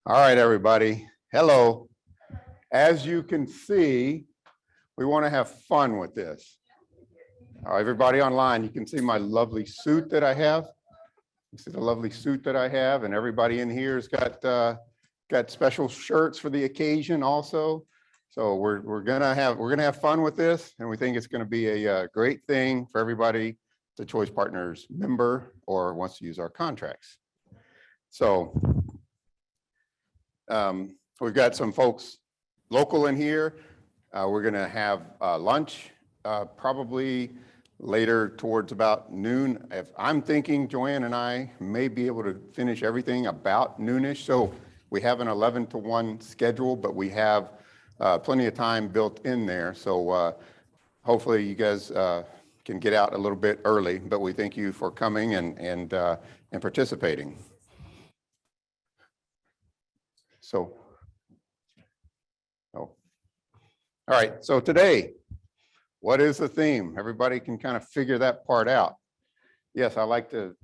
All right, everybody. Hello. As you can see, we want to have fun with this. Everybody online, you can see my lovely suit that I have. You see the lovely suit that I have, and everybody in here has got special shirts for the occasion also. So we're gonna have fun with this, and we think it's going to be a great thing for everybody, the Choice Partners member or wants to use our contracts. So we've got some folks local in here. We're going to have lunch probably later towards about noon. If I'm thinking Joanne and I may be able to finish everything about noonish. So we have an 11 to 1 schedule, but we have plenty of time built in there. So hopefully you guys can get out a little bit early, but we thank you for coming and participating. So, all right, so today, what is the theme? Everybody can kind of figure that part out. Yes, I like to,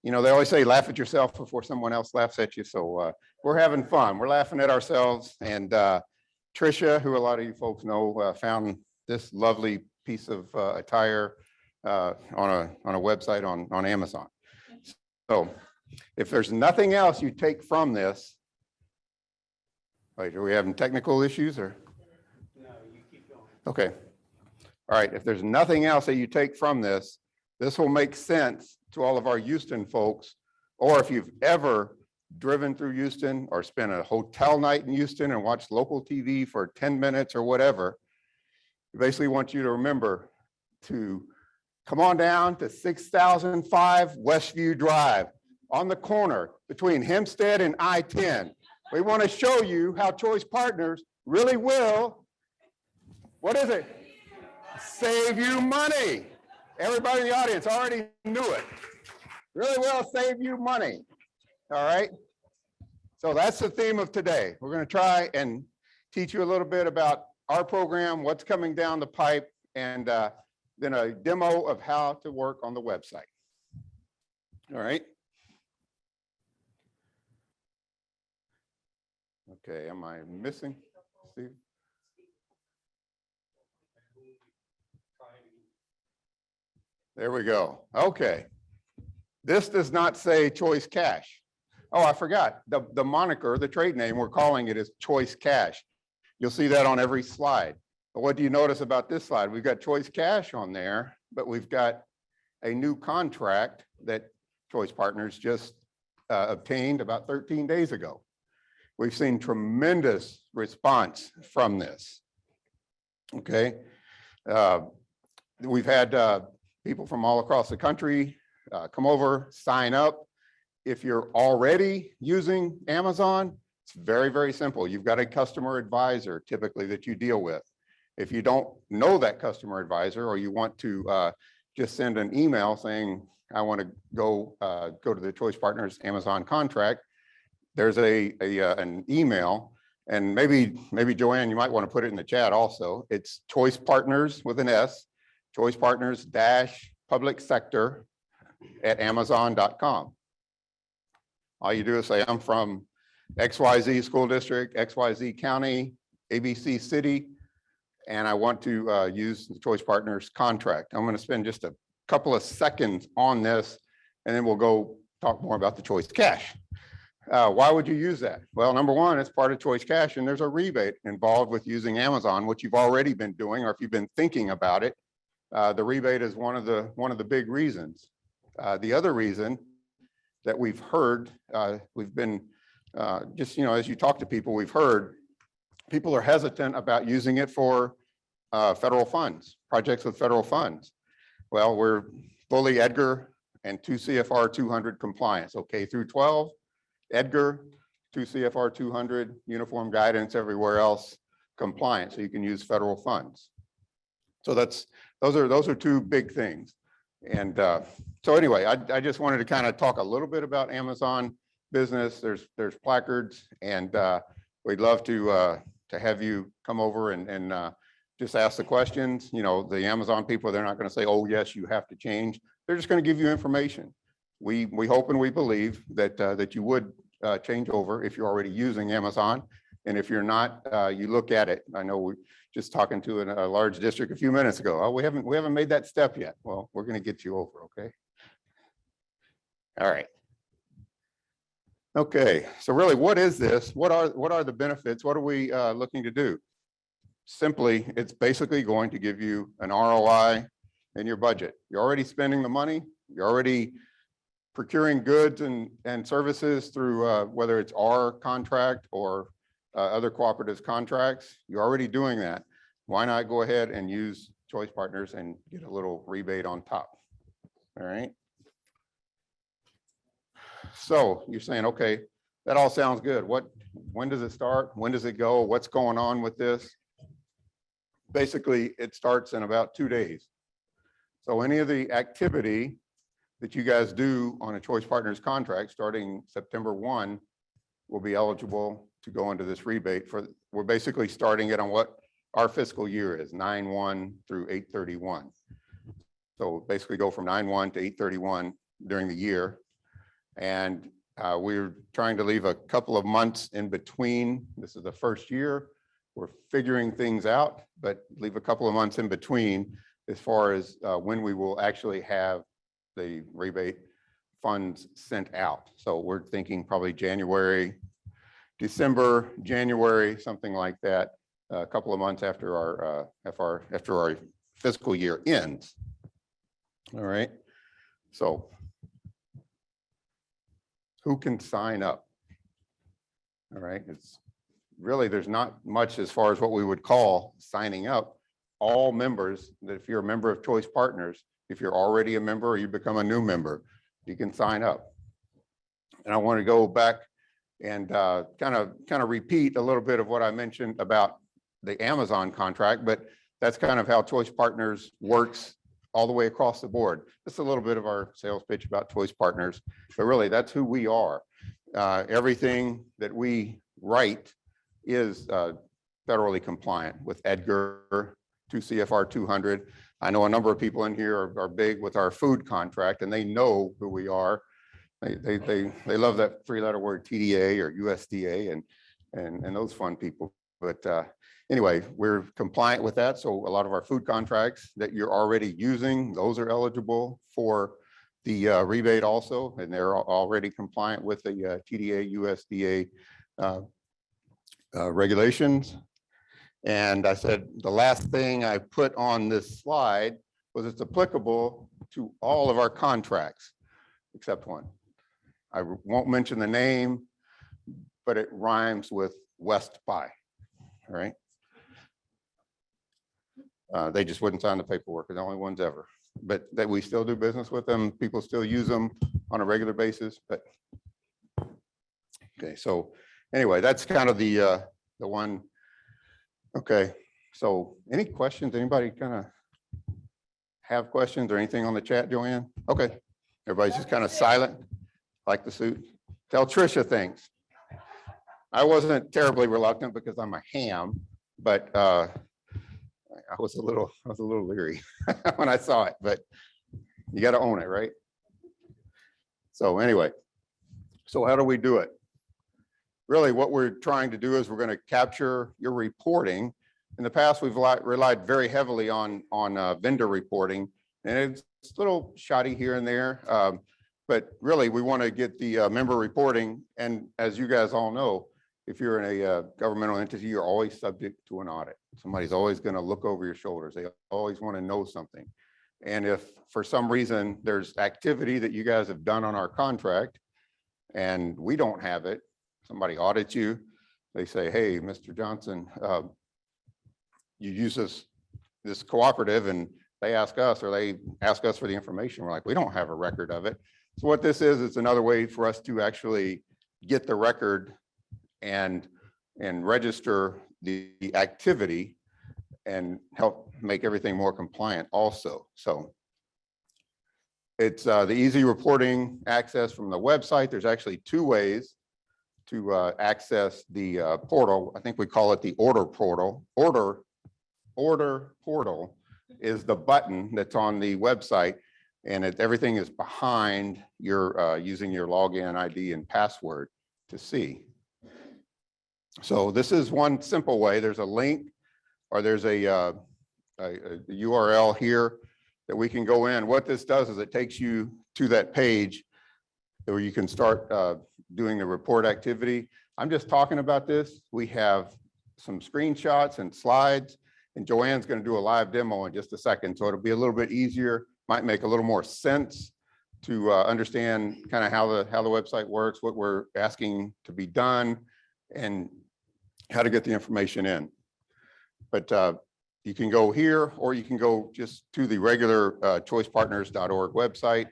they always say laugh at yourself before someone else laughs at you. So we're having fun. We're laughing at ourselves. And Tricia, who a lot of you folks know, found this lovely piece of attire on a website on Amazon. So if there's nothing else you take from this, wait, are we having technical issues or? No, you keep going. Okay. All right. If there's nothing else that you take from this, this will make sense to all of our Houston folks. Or if you've ever driven through Houston or spent a hotel night in Houston and watched local TV for 10 minutes or whatever, we basically want you to remember to come on down to 6005 Westview Drive on the corner between Hempstead and I-10. We want to show you how Choice Partners really will, what is it? Save you money. Everybody in the audience already knew it. Really will save you money. All right. So that's the theme of today. We're going to try and teach you a little bit about our program, what's coming down the pipe, and then a demo of how to work on the website. All right. Okay, am I missing, Steve? There we go. Okay. This does not say Choice Cash. Oh, I forgot. The moniker, the trade name, we're calling it is Choice Cash. You'll see that on every slide. But what do you notice about this slide? We've got Choice Cash on there, but we've got a new contract that Choice Partners just obtained about 13 days ago. We've seen tremendous response from this. Okay. We've had people from all across the country come over, sign up. If you're already using Amazon, it's very, very simple. You've got a customer advisor typically that you deal with. If you don't know that customer advisor, or you want to just send an email saying, I want to go to the Choice Partners Amazon contract, there's an email, and maybe Joanne, you might want to put it in the chat also. It's Choice Partners with an S, Choice Partners public sector at Amazon.com. All you do is say, I'm from XYZ school district, XYZ county, ABC city, and I want to use the Choice Partners contract. I'm going to spend just a couple of seconds on this, and then we'll go talk more about the Choice Cash. Why would you use that? Well, number one, it's part of Choice Cash, and there's a rebate involved with using Amazon, which you've already been doing, or if you've been thinking about it. The rebate is one of the big reasons. The other reason that we've heard, we've been just, as you talk to people, we've heard people are hesitant about using it for federal funds, projects with federal funds. Well, we're fully EDGAR and 2 CFR 200 compliance, okay, through 12. EDGAR, 2 CFR 200, uniform guidance everywhere else, compliant, so you can use federal funds. So those are two big things. And so anyway, I just wanted to kind of talk a little bit about Amazon business. There's placards, and we'd love to have you come over and just ask the questions. The Amazon people, they're not going to say, oh yes, you have to change. They're just going to give you information. We hope and we believe that that you would change over if you're already using Amazon. And if you're not, you look at it. I know we just talking to a large district a few minutes ago. Oh, we haven't made that step yet. Well, we're going to get you over, okay? All right. Okay, so really, what is this? What are the benefits? What are we looking to do? Simply, it's basically going to give you an ROI in your budget. You're already spending the money. You're already procuring goods and services through whether it's our contract or other cooperatives contracts. You're already doing that. Why not go ahead and use Choice Partners and get a little rebate on top? All right. So you're saying, okay, that all sounds good. When does it start? When does it go? What's going on with this? Basically, it starts in about 2 days. So any of the activity that you guys do on a Choice Partners contract starting September 1 will be eligible to go into this rebate we're basically starting it on what our fiscal year is, 9/1 through 8/31. So basically go from 9/1 to 8/31 during the year. And we're trying to leave a couple of months in between. This is the first year. We're figuring things out, but leave a couple of months in between as far as when we will actually have the rebate funds sent out. So we're thinking probably January, December, January, something like that, a couple of months after our fiscal year ends. All right. So who can sign up? All right. It's really, there's not much as far as what we would call signing up. All members, that if you're a member of Choice Partners, if you're already a member or you become a new member, you can sign up. And I want to go back and kind of repeat a little bit of what I mentioned about the Amazon contract, but that's kind of how Choice Partners works all the way across the board. Just a little bit of our sales pitch about Choice Partners, but really that's who we are. Everything that we write is federally compliant with EDGAR, 2 CFR 200. I know a number of people in here are big with our food contract, and they know who we are. They love that 3-letter word TDA or USDA and those fun people. But anyway, we're compliant with that. So a lot of our food contracts that you're already using, those are eligible for the rebate also, and they're already compliant with the TDA, USDA regulations. And I said, the last thing I put on this slide was it's applicable to all of our contracts, except one. I won't mention the name, but it rhymes with West by, all right? They just wouldn't sign the paperwork. They're the only ones ever, but that we still do business with them. People still use them on a regular basis, but okay. So anyway, that's kind of the one. Okay. So any questions? Anybody kind of have questions or anything on the chat, Joanne? Okay. Everybody's just kind of silent, like the suit. Tell Trisha things. I wasn't terribly reluctant because I'm a ham, but I was a little leery when I saw it, but you got to own it, right? So anyway, so how do we do it? Really, what we're trying to do is we're going to capture your reporting. In the past, we've relied very heavily on vendor reporting, and it's a little shoddy here and there. But really, we want to get the member reporting. And as you guys all know, if you're in a governmental entity, you're always subject to an audit. Somebody's always going to look over your shoulders. They always want to know something. And if for some reason there's activity that you guys have done on our contract and we don't have it, somebody audits you, they say, hey, Mr. Johnson, you use this cooperative, and they ask us for the information. We're like, we don't have a record of it. So what this is, it's another way for us to actually get the record and register the activity and help make everything more compliant also. So it's the easy reporting access from the website. There's actually 2 ways to access the portal. I think we call it the order portal. Order portal is the button that's on the website, and everything is behind your using your login ID and password to see. So this is one simple way. There's a link or there's a URL here that we can go in. What this does is it takes you to that page where you can start doing the report activity. I'm just talking about this. We have some screenshots and slides, and Joanne's going to do a live demo in just a second. So it'll be a little bit easier, might make a little more sense to understand kind of how the website works, what we're asking to be done, and how to get the information in. But you can go here, or you can go just to the regular choicepartners.org website.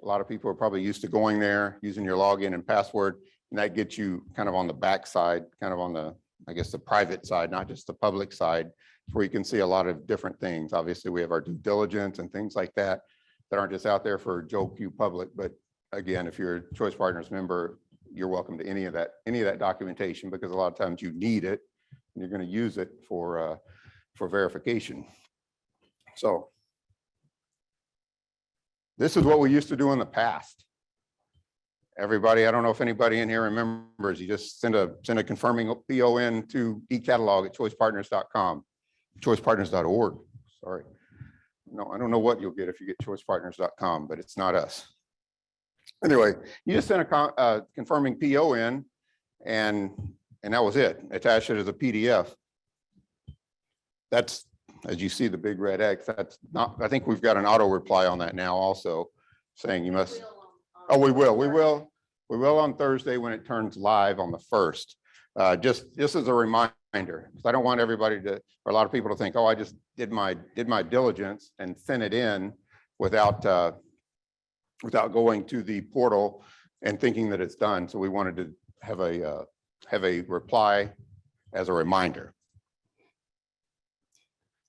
A lot of people are probably used to going there, using your login and password, and that gets you kind of on the back side, kind of on the, I guess, the private side, not just the public side, where you can see a lot of different things. Obviously, we have our due diligence and things like that that aren't just out there for Joe Q public. But again, if you're a Choice Partners member, you're welcome to any of that documentation, because a lot of times you need it and you're going to use it for verification. So this is what we used to do in the past. Everybody, I don't know if anybody in here remembers, you just send a confirming PO in to eCatalog@choicepartners.com, choicepartners.org, sorry. No, I don't know what you'll get if you get choicepartners.com, but it's not us. Anyway, you just send a confirming PO in, and that was it. Attach it as a PDF. That's, as you see the big red X, that's not, I think we've got an auto reply on that now also, saying you must. Oh, we will on Thursday when it turns live on the 1st. Just as a reminder, because I don't want everybody to, or a lot of people to think, oh, I just did my diligence and sent it in without going to the portal and thinking that it's done. So we wanted to have a reply as a reminder.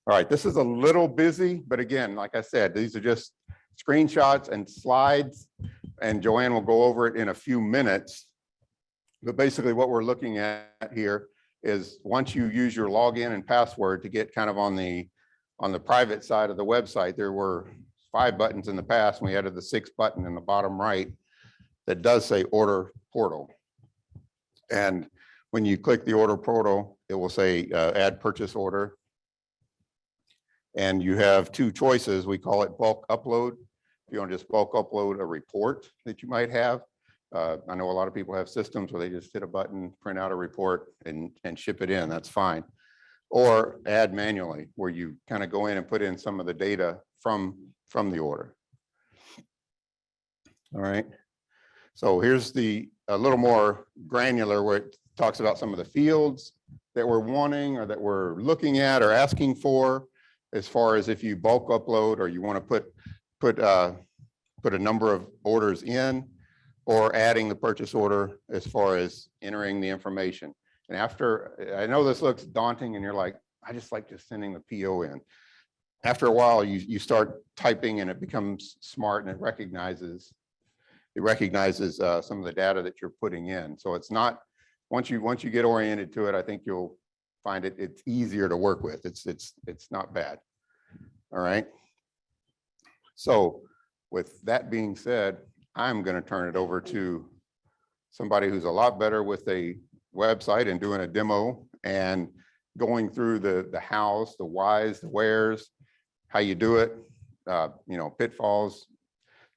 All right, this is a little busy, but again, like I said, these are just screenshots and slides, and Joanne will go over it in a few minutes. But basically what we're looking at here is once you use your login and password to get kind of on the private side of the website, there were 5 buttons in the past, and we added the 6th button in the bottom right that does say order portal. And when you click the order portal, it will say add purchase order. And you have 2 choices. We call it bulk upload. If you want to just bulk upload a report that you might have. I know a lot of people have systems where they just hit a button, print out a report and ship it in. That's fine. Or add manually, where you kind of go in and put in some of the data from the order. All right. So here's a little more granular, where it talks about some of the fields that we're wanting or that we're looking at or asking for, as far as if you bulk upload or you want to put a number of orders in, or adding the purchase order as far as entering the information. And after, I know this looks daunting and you're like, I just like just sending the PO in. After a while, you start typing and it becomes smart, and it recognizes some of the data that you're putting in. So it's not, once you get oriented to it, I think you'll find it's easier to work with. It's not bad. All right. So with that being said, I'm going to turn it over to somebody who's a lot better with a website and doing a demo and going through the hows, the whys, the wheres, how you do it, pitfalls,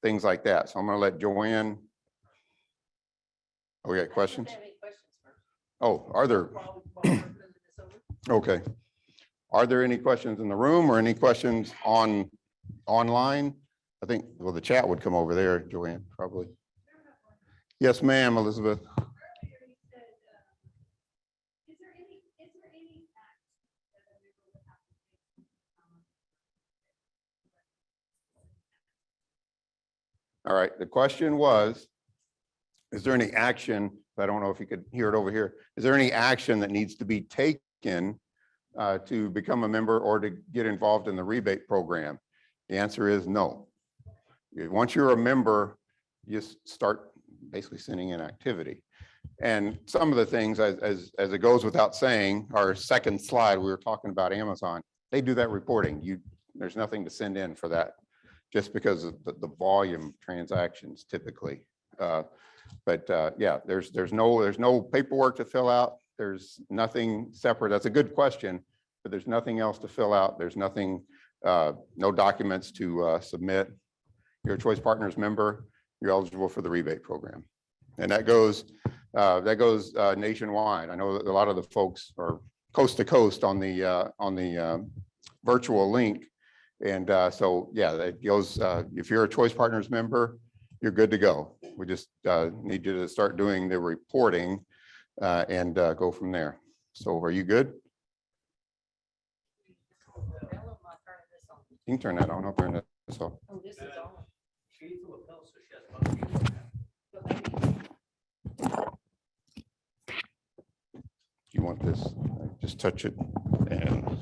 things like that. So I'm going to let Joanne. Oh, we got questions? Oh, are there? Okay. Are there any questions in the room or any questions online? I think, well, the chat would come over there, Joanne, probably. Yes, ma'am, Elizabeth. All right, the question was, is there any action? I don't know if you could hear it over here. Is there any action that needs to be taken to become a member or to get involved in the rebate program? The answer is no. Once you're a member, you start basically sending in activity. And some of the things, as it goes without saying, our second slide, we were talking about Amazon. They do that reporting. There's nothing to send in for that, just because of the volume of transactions typically. Yeah, there's no paperwork to fill out. There's nothing separate. That's a good question, but there's nothing else to fill out. There's nothing, no documents to submit. You're a Choice Partners member, you're eligible for the rebate program. And that goes nationwide. I know that a lot of the folks are coast to coast on the virtual link. And so, yeah, that goes, if you're a Choice Partners member, you're good to go. We just need you to start doing the reporting and go from there. So are you good? You can turn that on. I'll turn this off. Oh, this is on. She needs a lapel, so she has You want this? Just touch it and.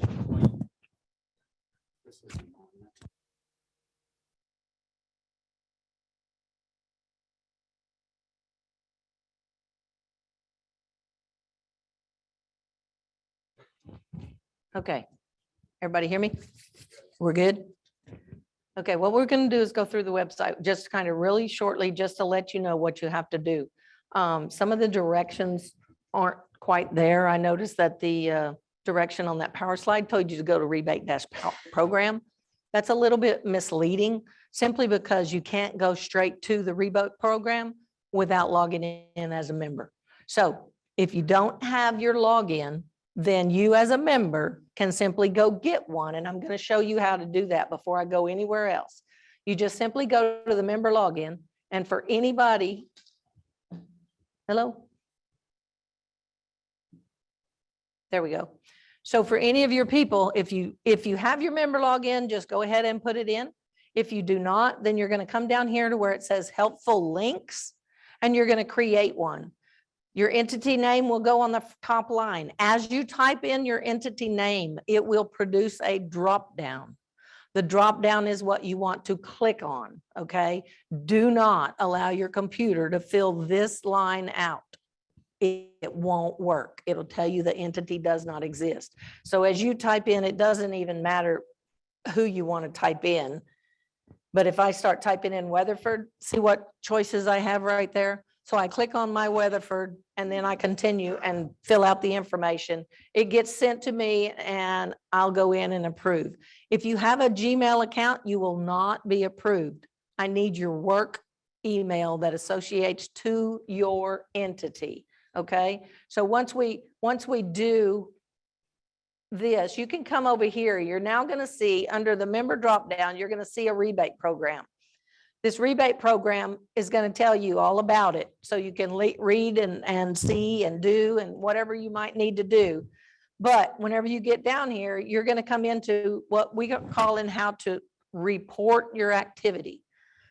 Okay. Everybody hear me? We're good? Okay, what we're going to do is go through the website just kind of really shortly, just to let you know what you have to do. Some of the directions aren't quite there. I noticed that the direction on that power slide told you to go to rebate-program. That's a little bit misleading, simply because you can't go straight to the rebate program without logging in as a member. So if you don't have your login, then you as a member can simply go get one. And I'm going to show you how to do that before I go anywhere else. You just simply go to the member login, and for anybody, hello? There we go. So for any of your people, if you have your member login, just go ahead and put it in. If you do not, then you're going to come down here to where it says helpful links, and you're going to create one. Your entity name will go on the top line. As you type in your entity name, it will produce a drop down. The drop down is what you want to click on, okay? Do not allow your computer to fill this line out. It won't work. It'll tell you the entity does not exist. So as you type in, it doesn't even matter who you want to type in. But if I start typing in Weatherford, see what choices I have right there? So I click on my Weatherford, and then I continue and fill out the information. It gets sent to me, and I'll go in and approve. If you have a Gmail account, you will not be approved. I need your work email that associates to your entity. Okay. So once we do this, you can come over here. You're now going to see under the member drop down, you're going to see a rebate program. This rebate program is going to tell you all about it. So you can read and see and do and whatever you might need to do. But whenever you get down here, you're going to come into what we call in how to report your activity.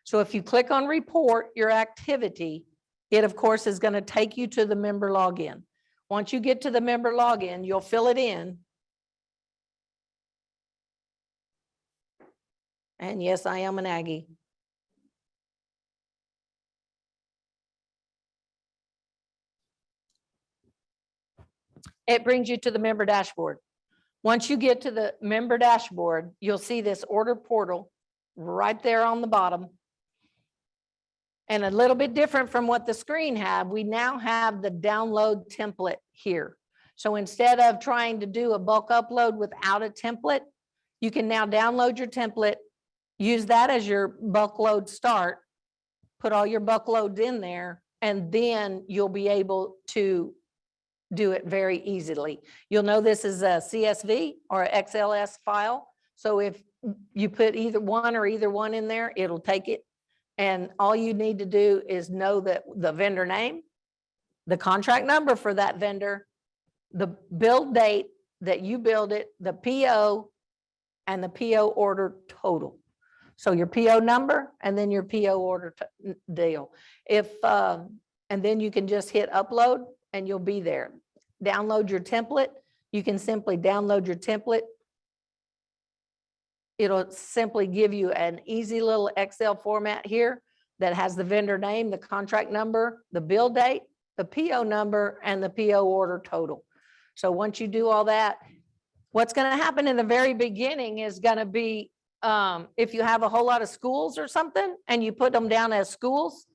So if you click on report your activity, it of course is going to take you to the member login. Once you get to the member login, you'll fill it in. And yes, I am an Aggie. It brings you to the member dashboard. Once you get to the member dashboard, you'll see this order portal right there on the bottom. And a little bit different from what the screen had, we now have the download template here. So instead of trying to do a bulk upload without a template, you can now download your template, use that as your bulk load start, put all your bulk loads in there, and then you'll be able to do it very easily. You'll know this is a CSV or XLS file. So if you put either one in there, it'll take it. And all you need to do is know that the vendor name, the contract number for that vendor, the build date that you build it, the PO, and the PO order total. So your PO number and then your PO order deal. And then you can just hit upload and you'll be there. Download your template. You can simply download your template. It'll simply give you an easy little Excel format here that has the vendor name, the contract number, the bill date, the PO number, and the PO order total. So once you do all that, what's going to happen in the very beginning is going to be, if you have a whole lot of schools or something and you put them down as schools,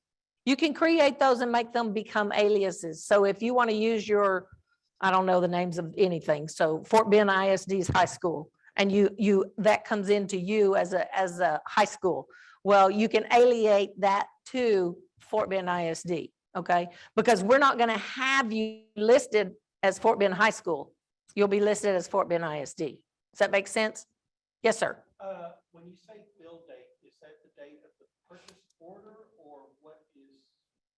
You can create those and make them become aliases. So if you want to use your, I don't know the names of anything. So Fort Bend ISD is high school, and that comes into you as a high school. Well, you can alienate that to Fort Bend ISD, okay? Because we're not going to have you listed as Fort Bend High School. You'll be listed as Fort Bend ISD. Does that make sense? Yes, sir. When you say bill date, is that the date of the purchase order or what is?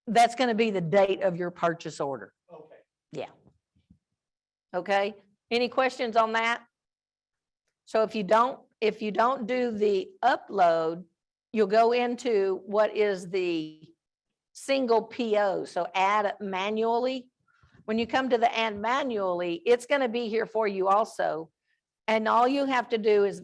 That's going to be the date of your purchase order. Okay. Yeah. Okay. Any questions on that? So if you don't do the upload, you'll go into what is the single PO. So add manually. When you come to the add manually, it's going to be here for you also. And all you have to do is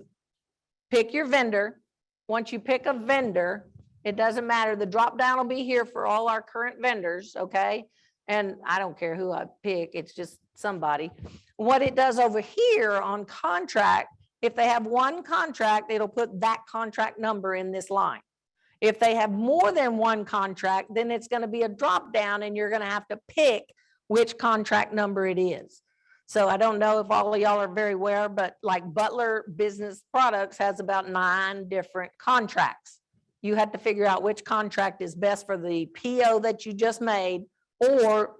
pick your vendor. Once you pick a vendor, it doesn't matter. The drop down will be here for all our current vendors, okay? And I don't care who I pick, it's just somebody. What it does over here on contract, if they have one contract, it'll put that contract number in this line. If they have more than one contract, then it's going to be a drop down and you're going to have to pick which contract number it is. So I don't know if all of y'all are very aware, but like Butler Business Products has about 9 different contracts. You have to figure out which contract is best for the PO that you just made, or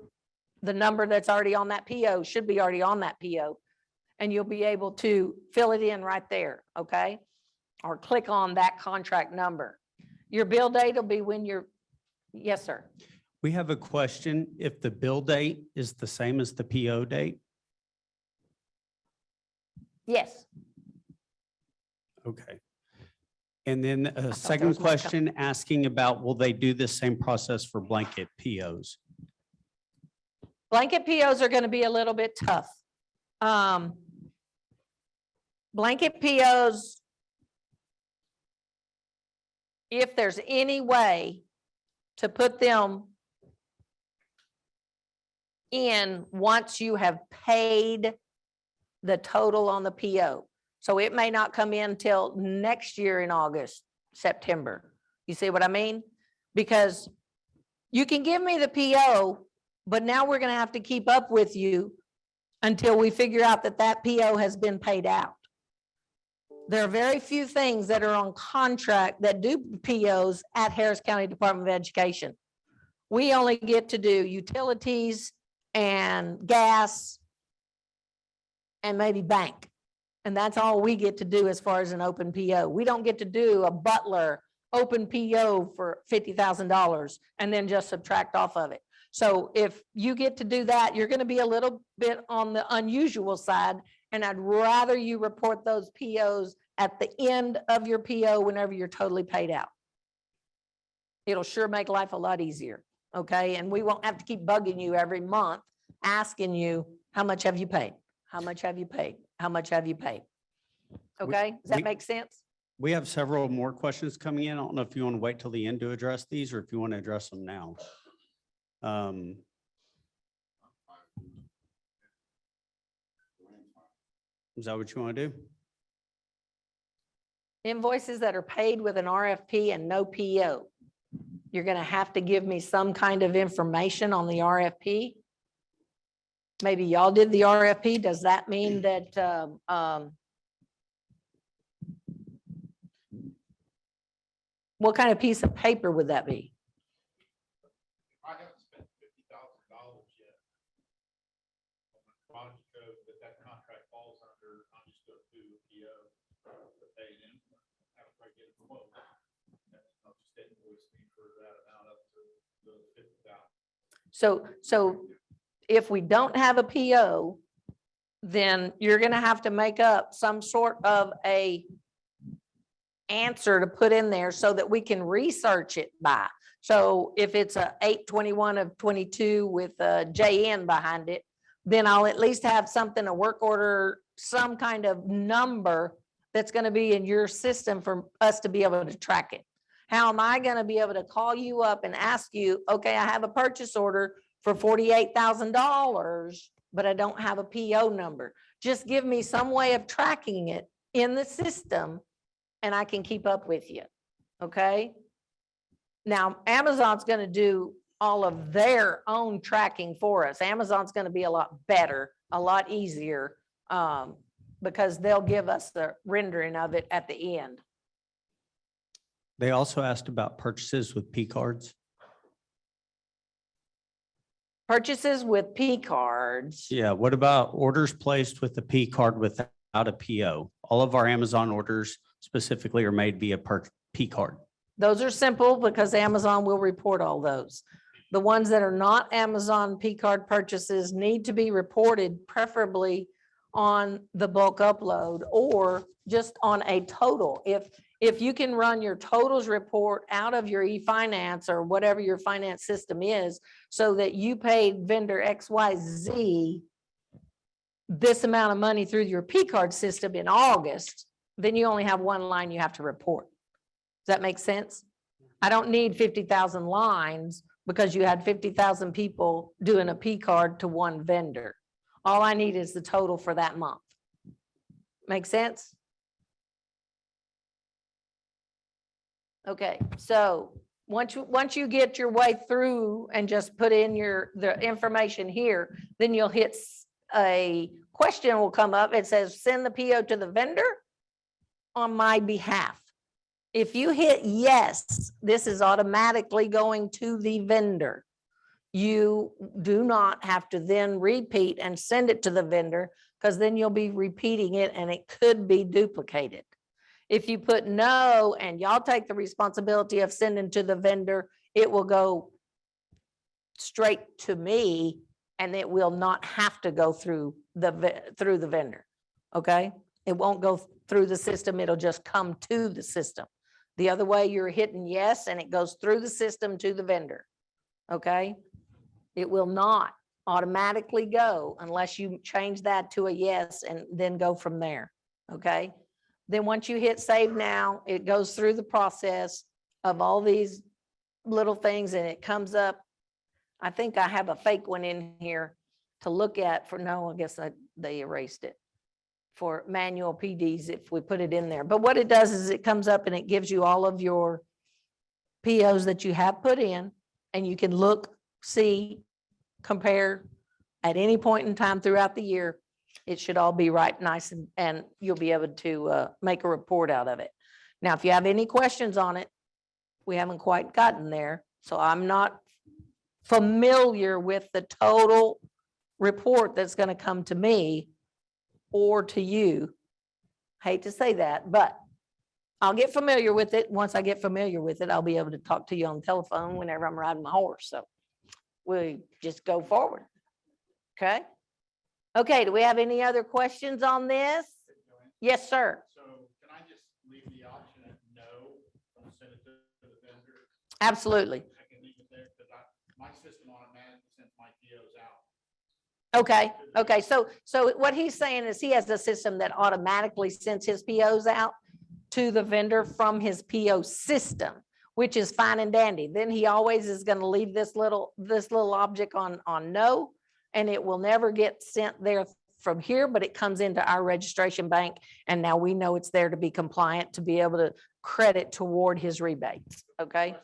the number that's already on that PO should be already on that PO. And you'll be able to fill it in right there, okay? Or click on that contract number. Your bill date will be when you're, yes, sir. We have a question. If the bill date is the same as the PO date? Yes. Okay. And then a there second was more to come. question asking about, will they do the same process for blanket POs? Blanket POs are going to be a little bit tough. Blanket POs, if there's any way to put them in once you have paid the total on the PO. So it may not come in till next year in August, September. You see what I mean? Because you can give me the PO, but now we're going to have to keep up with you until we figure out that that PO has been paid out. There are very few things that are on contract that do POs at Harris County Department of Education. We only get to do utilities and gas and maybe bank. And that's all we get to do as far as an open PO. We don't get to do a Butler open PO for $50,000 and then just subtract off of it. So if you get to do that, you're going to be a little bit on the unusual side. And I'd rather you report those POs at the end of your PO whenever you're totally paid out. It'll sure make life a lot easier. Okay. And we won't have to keep bugging you every month, asking you, how much have you paid? How much have you paid? How much have you paid? Okay. Does that make sense? We have several more questions coming in. I don't know if you want to wait till the end to address these or if you want to address them now. Is that what you want to do? Invoices that are paid with an RFP and no PO. You're going to have to give me some kind of information on the RFP. Maybe y'all did the RFP. Does that mean that, what kind of piece of paper would that be? I haven't spent $50,000 yet on the quantity code that contract falls under. I'm just going to do a PO to pay it in. Have to get a quote. And I'll just invoice me for that amount up to the $50,000. So if we don't have a PO, then you're going to have to make up some sort of a answer to put in there so that we can research it by. So if it's a 8/21 of 22 with a JN behind it, then I'll at least have something, a work order, some kind of number that's going to be in your system for us to be able to track it. How am I going to be able to call you up and ask you, okay, I have a purchase order for $48,000, but I don't have a PO number. Just give me some way of tracking it in the system and I can keep up with you. Okay. Now, Amazon's going to do all of their own tracking for us. Amazon's going to be a lot better, a lot easier, because they'll give us the rendering of it at the end. They also asked about purchases with P cards. Purchases with P cards. Yeah, what about orders placed with the P card without a PO? All of our Amazon orders specifically are made via P card. Those are simple because Amazon will report all those. The ones that are not Amazon P card purchases need to be reported preferably on the bulk upload or just on a total. If you can run your totals report out of your e-finance or whatever your finance system is, so that you paid vendor XYZ this amount of money through your P card system in August, then you only have one line you have to report. Does that make sense? I don't need 50,000 lines because you had 50,000 people doing a P card to one vendor. All I need is the total for that month. Make sense? Okay, so once you get your way through and just put in the information here, then you'll hit a question will come up. It says, send the PO to the vendor on my behalf. If you hit yes, this is automatically going to the vendor. You do not have to then repeat and send it to the vendor, because then you'll be repeating it and it could be duplicated. If you put no and y'all take the responsibility of sending to the vendor, it will go straight to me and it will not have to go through the vendor. Okay? It won't go through the system. It'll just come to the system. The other way, you're hitting yes and it goes through the system to the vendor. Okay? It will not automatically go unless you change that to a yes and then go from there. Okay? Then once you hit save now, it goes through the process of all these little things and it comes up. I think I have a fake one in here to look at for, no, I guess they erased it, for manual PDs if we put it in there. But what it does is it comes up and it gives you all of your POs that you have put in, and you can look, see, compare at any point in time throughout the year. It should all be right, nice, and you'll be able to make a report out of it. Now, if you have any questions on it, we haven't quite gotten there. So I'm not familiar with the total report that's going to come to me or to you. Hate to say that, but I'll get familiar with it. Once I get familiar with it, I'll be able to talk to you on the telephone whenever I'm riding my horse. So we just go forward. Okay. Okay, do we have any other questions on this? Yes, sir. So can I just leave the option at no, don't send it to the vendor? Absolutely. I can leave it there because my system automatically sends my POs out. Okay, okay. So what he's saying is he has a system that automatically sends his POs out to the vendor from his PO system, which is fine and dandy. Then he always is going to leave this little object on no, and it will never get sent there from here, but it comes into our registration bank. And now we know it's there to be compliant, to be able to credit toward his rebates. Okay.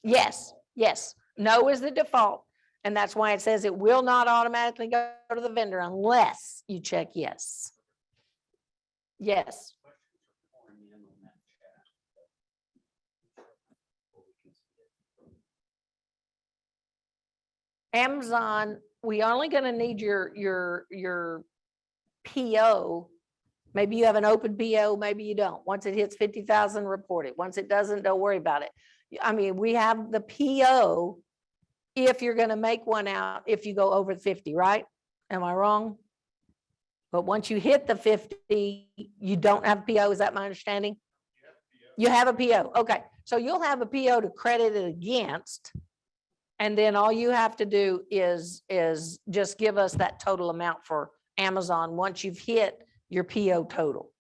Yes, yes. No is the default. And that's why it says it will not automatically go to the vendor unless you check yes. Yes. Amazon, we only going to need your PO. Maybe you have an open PO, maybe you don't. Once it hits 50,000, report it. Once it doesn't, don't worry about it. I mean, we have the PO if you're going to make one out, if you go over 50, right? Am I wrong? But once you hit the 50, you don't have a PO. Is that my understanding? You have a PO. Okay. So you'll have a PO to credit it against. And then all you have to do is just give us that total amount for Amazon once you've hit your PO total.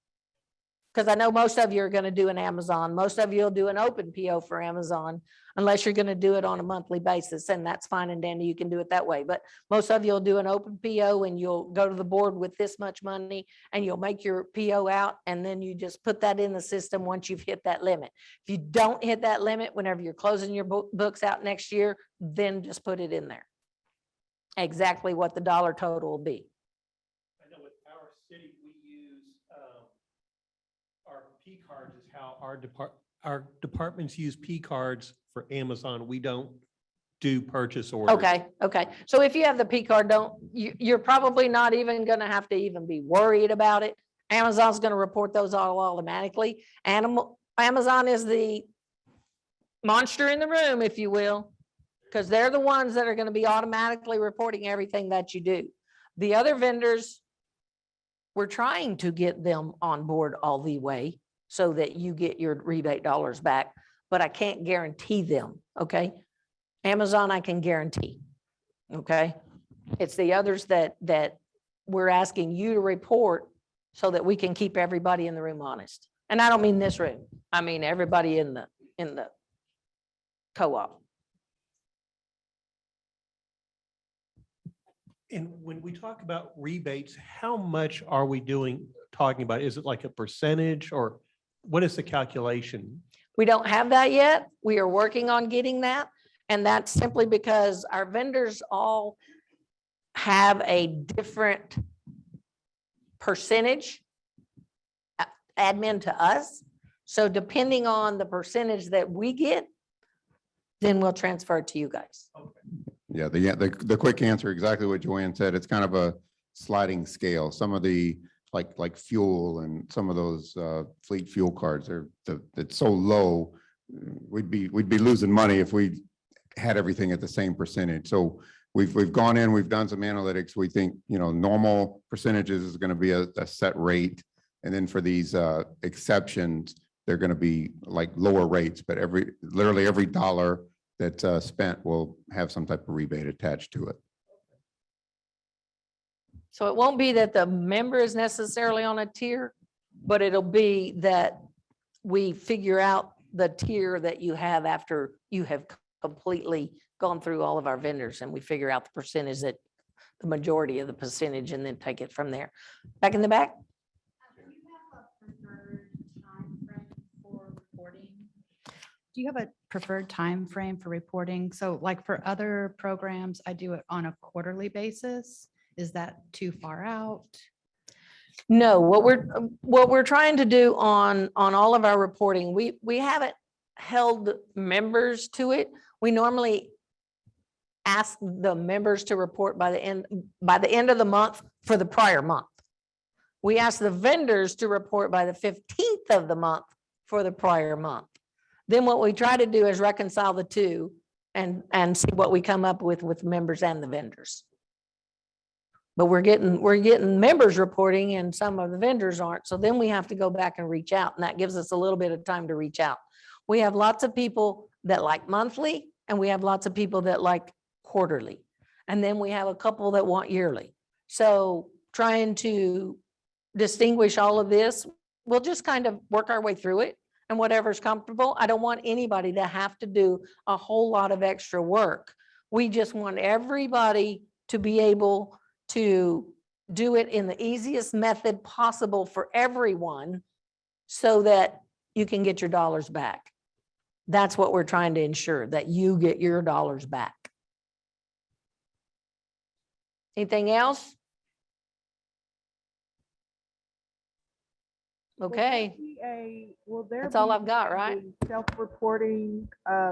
Because I know most of you are going to do an Amazon. Most of you will do an open PO for Amazon unless you're going to do it on a monthly basis. And that's fine and dandy. You can do it that way. But most of you will do an open PO and you'll go to the board with this much money and you'll make your PO out. And then you just put that in the system once you've hit that limit. If you don't hit that limit, whenever you're closing your books out next year, then just put it in there. Exactly what the dollar total will be. I know with our city, we use, our P cards is how our departments use P cards for Amazon. We don't do purchase orders. Okay, okay. So if you have the P card, you're probably not even gonna have to even be worried about it. Amazon's gonna report those all automatically. Amazon is the monster in the room, if you will, because they're the ones that are gonna be automatically reporting everything that you do. The other vendors, we're trying to get them on board all the way so that you get your rebate dollars back, but I can't guarantee them, okay? Amazon, I can guarantee, okay? It's the others that we're asking you to report so that we can keep everybody in the room honest. And I don't mean this room, I mean everybody in the co-op. And when we talk about rebates, how much are we talking about? Is it like a percentage or what is the calculation? We don't have that yet. We are working on getting that. And that's simply because our vendors all have a different percentage admin to us. So depending on the percentage that we get, then we'll transfer it to you guys. Yeah, the quick answer, exactly what Joanne said. It's kind of a sliding scale. Some of the like fuel and some of those fleet fuel cards it's so low. We'd be losing money if we had everything at the same percentage. So we've gone in, we've done some analytics. We think, normal percentages is going to be a set rate. And then for these exceptions, they're going to be like lower rates, but literally every dollar that's spent will have some type of rebate attached to it. So it won't be that the member is necessarily on a tier, but it'll be that we figure out the tier that you have after you have completely gone through all of our vendors, and we figure out the percentage, that the majority of the percentage, and then take it from there. Back in the back. Do you have a preferred time frame for reporting? So like for other programs, I do it on a quarterly basis. Is that too far out? No, what we're trying to do on all of our reporting, we haven't held members to it. We normally ask the members to report by the end of the month for the prior month. We ask the vendors to report by the 15th of the month for the prior month. Then what we try to do is reconcile the two and see what we come up with members and the vendors. But we're getting members reporting and some of the vendors aren't. So then we have to go back and reach out, and that gives us a little bit of time to reach out. We have lots of people that like monthly, and we have lots of people that like quarterly. And then we have a couple that want yearly. So trying to distinguish all of this, we'll just kind of work our way through it, and whatever's comfortable. I don't want anybody to have to do a whole lot of extra work. We just want everybody to be able to do it in the easiest method possible for everyone so that you can get your dollars back. That's what we're trying to ensure, that you get your dollars back. Anything else? Okay, Will there that's all be I've got, right? a self-reporting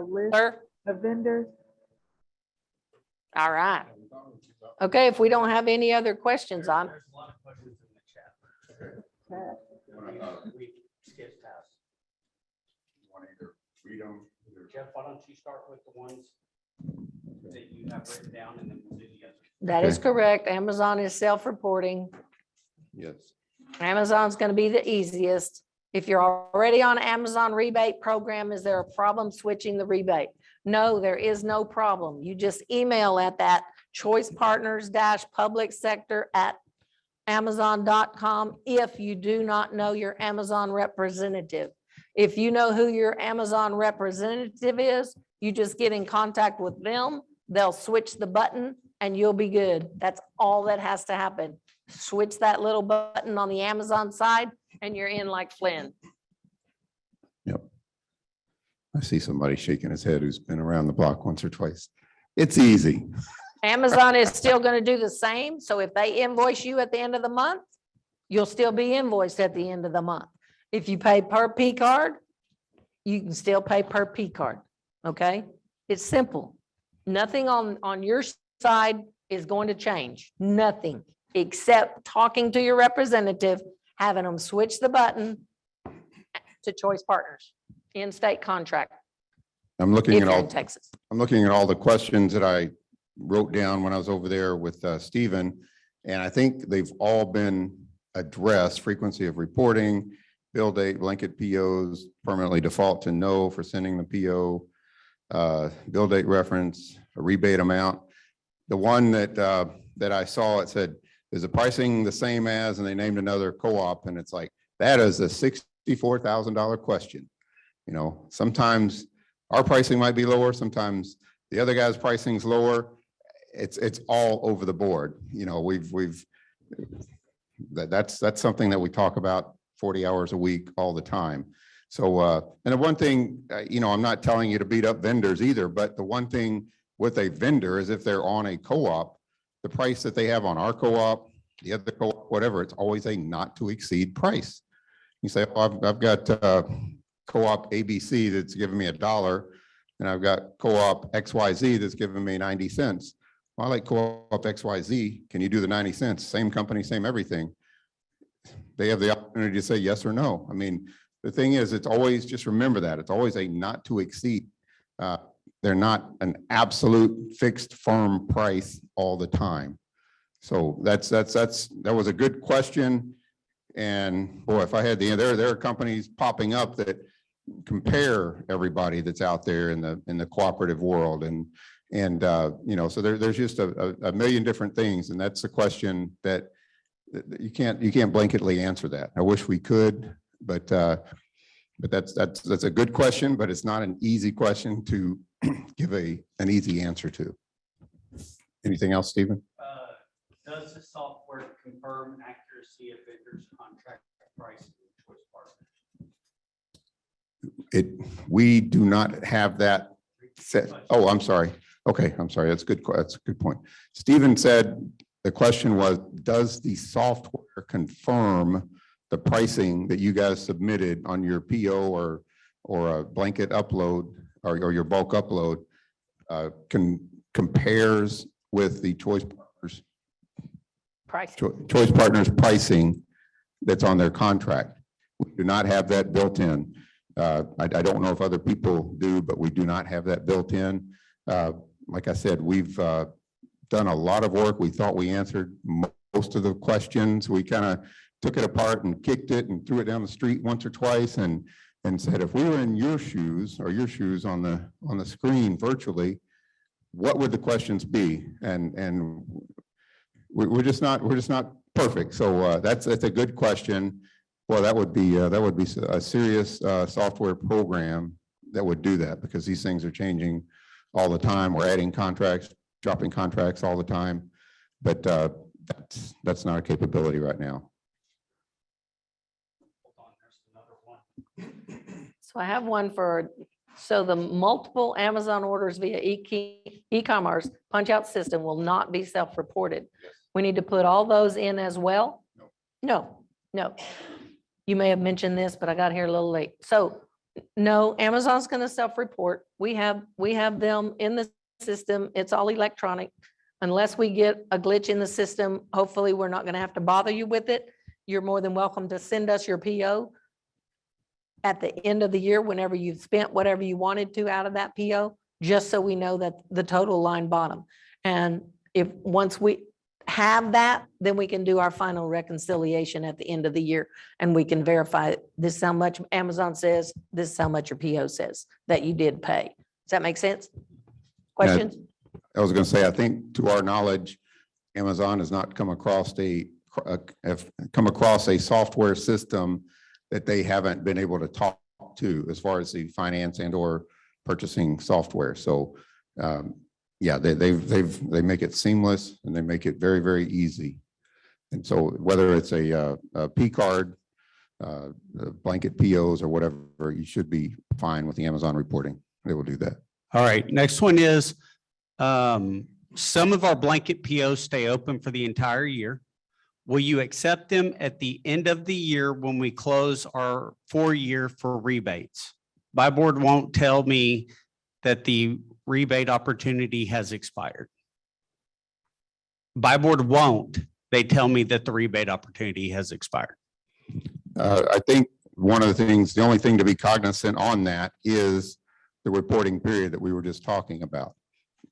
list Sir? of vendors? All right. Okay, if we don't have any other questions, There's a lot of questions in the chat. We skipped past. Jeff, why don't you start with the ones that you have written down, and then we'll do the others. That is correct. Amazon is self-reporting. Yes. Amazon's going to be the easiest. If you're already on Amazon rebate program, is there a problem switching the rebate? No, there is no problem. You just email at that choicepartners-public sector Amazon.com if you do not know your Amazon representative. If you know who your Amazon representative is, you just get in contact with them. They'll switch the button and you'll be good. That's all that has to happen. Switch that little button on the Amazon side and you're in like Flynn. Yep. I see somebody shaking his head who's been around the block once or twice. It's easy. Amazon is still going to do the same. So if they invoice you at the end of the month, you'll still be invoiced at the end of the month. If you pay per P card, you can still pay per P card. Okay? It's simple. Nothing on your side is going to change. Nothing except talking to your representative, having them switch the button to Choice Partners in-state contract I'm looking if at you're all, in Texas. I'm looking at all the questions that I wrote down when I was over there with Stephen. And I think they've all been addressed: frequency of reporting, bill date, blanket POs, permanently default to no for sending the PO, bill date reference, a rebate amount. The one that I saw, it said, is the pricing the same as, and they named another co-op, and it's like, that is a $64,000 question. You know, sometimes our pricing might be lower, sometimes the other guy's pricing is lower. It's all over the board. You know, that's something that we talk about 40 hours a week all the time. So, and the one thing, you know, I'm not telling you to beat up vendors either, but the one thing with a vendor is if they're on a co-op, the price that they have on our co-op, the other co-op, whatever, it's always a not to exceed price. You say, oh, I've got co-op ABC that's giving me $1, and I've got co-op XYZ that's giving me 90 cents. Well, I like co-op XYZ. Can you do the 90 cents? Same company, same everything. They have the opportunity to say yes or no. I mean, the thing is, it's always, just remember that it's always a not to exceed. They're not an absolute fixed firm price all the time. So that was a good question. And boy, if I had there are companies popping up that compare everybody that's out there in the cooperative world, and you know, so there's just a million different things, and that's a question that you can't blanketly answer that. I wish we could, but that's a good question, but it's not an easy question to give an easy answer to. Anything else, Stephen? Does the software confirm accuracy of vendors' contract pricing with Choice Partners? We do not have that set. Oh, I'm sorry. Okay, I'm sorry. That's good. That's a good point. Stephen said the question was, does the software confirm the pricing that you guys submitted on your PO or a blanket upload or your bulk upload compares with the Choice Partners pricing that's on their contract? We do not have that built in. I don't know if other people do, but we do not have that built in. Like I said, we've done a lot of work. We thought we answered most of the questions. We kind of took it apart and kicked it and threw it down the street once or twice and said, if we were in your shoes or your shoes on the screen virtually, what would the questions be? And we're just not perfect. So that's a good question. Well, that would be a serious software program that would do that, because these things are changing all the time. We're adding contracts, dropping contracts all the time, but that's not a capability right now. So I have one so the multiple Amazon orders via e-commerce punch-out system will not be self-reported. We need to put all those in as well? No. You may have mentioned this, but I got here a little late. So no, Amazon's going to self-report. We have them in the system. It's all electronic. Unless we get a glitch in the system, hopefully we're not going to have to bother you with it. You're more than welcome to send us your PO at the end of the year, whenever you've spent whatever you wanted to out of that PO, just so we know that the total line bottom. And once we have that, then we can do our final reconciliation at the end of the year, and we can verify this is how much Amazon says, this is how much your PO says that you did pay. Does that make sense? Questions? I was going to say, I think to our knowledge, Amazon has not come across a have come across a software system that they haven't been able to talk to as far as the finance and or purchasing software. So yeah, they make it seamless and they make it very, very easy. And so whether it's a P card, blanket POs or whatever, you should be fine with the Amazon reporting. They will do that. All right, next one is, some of our blanket POs stay open for the entire year. Will you accept them at the end of the year when we close our 4-year for rebates? My board won't tell me that the rebate opportunity has expired. Buy board won't. They tell me that the rebate opportunity has expired. I think one of the things, the only thing to be cognizant on that is the reporting period that we were just talking about.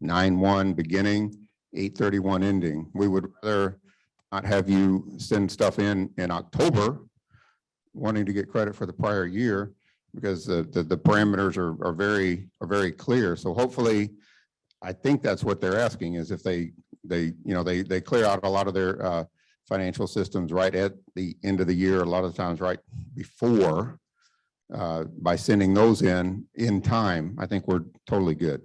9/1 beginning, 8/31 ending. We would rather not have you send stuff in October wanting to get credit for the prior year, because the parameters are very clear. So hopefully, I think that's what they're asking, is if they clear out a lot of their financial systems right at the end of the year, a lot of times right before, by sending those in time. I think we're totally good,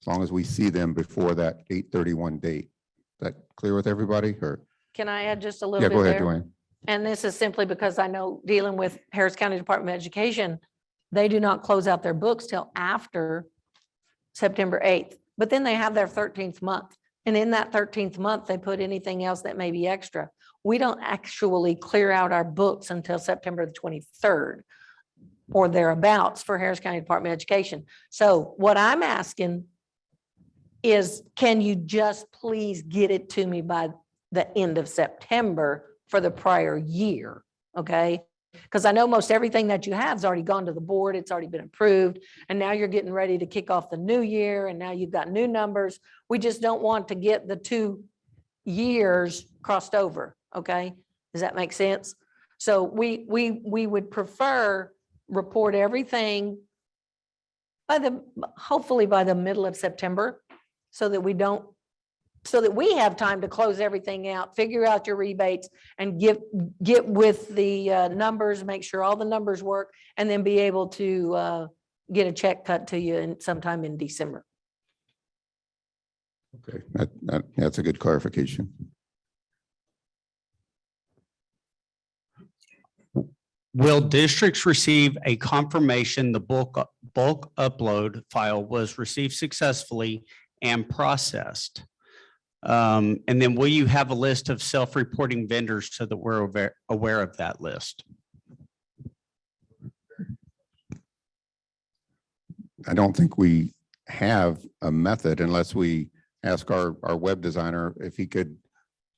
as long as we see them before that 8/31 date. Is that clear with everybody, or? Can I add just a Yeah, little go bit ahead, there? Joanne. And this is simply because I know dealing with Harris County Department of Education, they do not close out their books till after September 8th, but then they have their 13th month. And in that 13th month, they put anything else that may be extra. We don't actually clear out our books until September the 23rd or thereabouts for Harris County Department of Education. So what I'm asking is, can you just please get it to me by the end of September for the prior year? Okay. Because I know most everything that you have has already gone to the board. It's already been approved. And now you're getting ready to kick off the new year. And now you've got new numbers. We just don't want to get the 2 years crossed over. Okay. Does that make sense? So we would prefer report everything hopefully by the middle of September, so that we have time to close everything out, figure out your rebates, and get with the numbers, make sure all the numbers work, and then be able to get a check cut to you sometime in December. Okay, that's a good clarification. Will districts receive a confirmation the bulk upload file was received successfully and processed? And then will you have a list of self-reporting vendors so that we're aware of that list? I don't think we have a method unless we ask our web designer if he could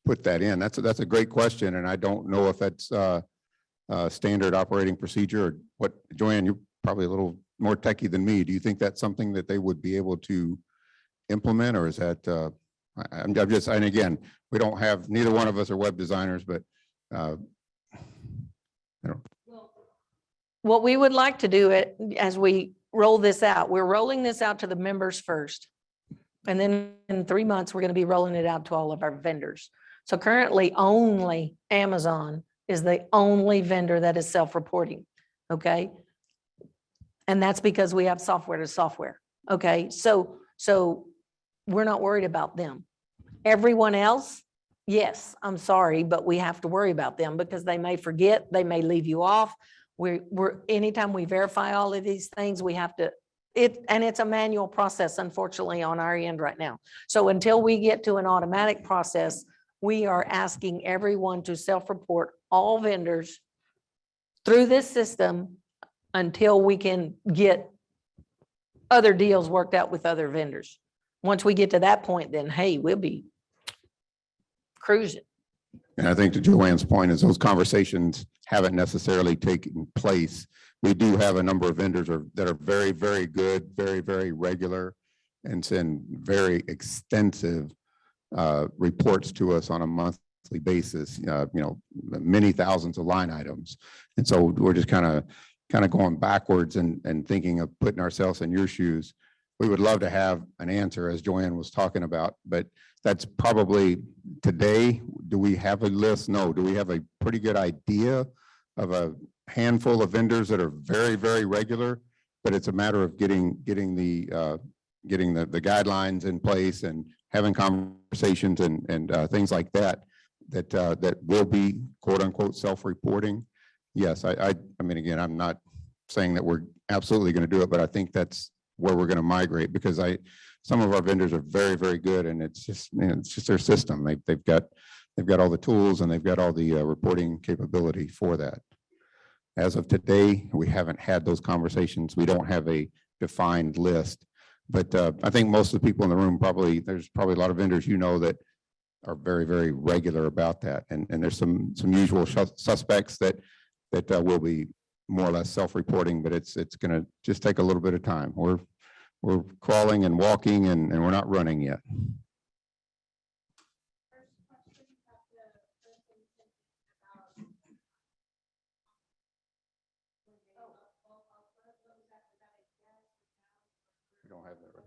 put that in. That's a great question, and I don't know if that's standard operating procedure or what. Joanne, you're probably a little more techie than me. Do you think that's something that they would be able to implement, or is that? I'm just, and again, we don't have, neither one of us are web designers, but What we would like to do it as we roll this out, we're rolling this out to the members first. And then in 3 months, we're going to be rolling it out to all of our vendors. So currently only Amazon is the only vendor that is self-reporting. Okay. And that's because we have software to software. Okay. So we're not worried about them. Everyone else, yes, I'm sorry, but we have to worry about them because they may forget, they may leave you off. Anytime we verify all of these things, we have to, and it's a manual process, unfortunately, on our end right now. So until we get to an automatic process, we are asking everyone to self-report all vendors through this system until we can get other deals worked out with other vendors. Once we get to that point, then, hey, we'll be cruising. and I think to Joanne's point is those conversations haven't necessarily taken place. We do have a number of vendors that are very, very good, very, very regular, and send very extensive reports to us on a monthly basis, many thousands of line items. And so we're just kind of going backwards and thinking of putting ourselves in your shoes. we would love to have an answer, as Joanne was talking about, but that's probably today. Do we have a list? No. Do we have a pretty good idea of a handful of vendors that are very, very regular? But it's a matter of getting the guidelines in place and having conversations and things like that, that will be quote unquote self-reporting. Yes, I mean, again, I'm not saying that we're absolutely going to do it, but I think that's where we're going to migrate, because some of our vendors are very, very good, and it's just, it's just their system. They've got all the tools and they've got all the reporting capability for that. As of today, we haven't had those conversations. We don't have a defined list, but I think most of the people in the room there's probably a lot of vendors, that are very, very regular about that. And there's some usual suspects that will be more or less self-reporting, but it's going to just take a little bit of time. We're crawling and walking and we're not running yet. We don't have that right.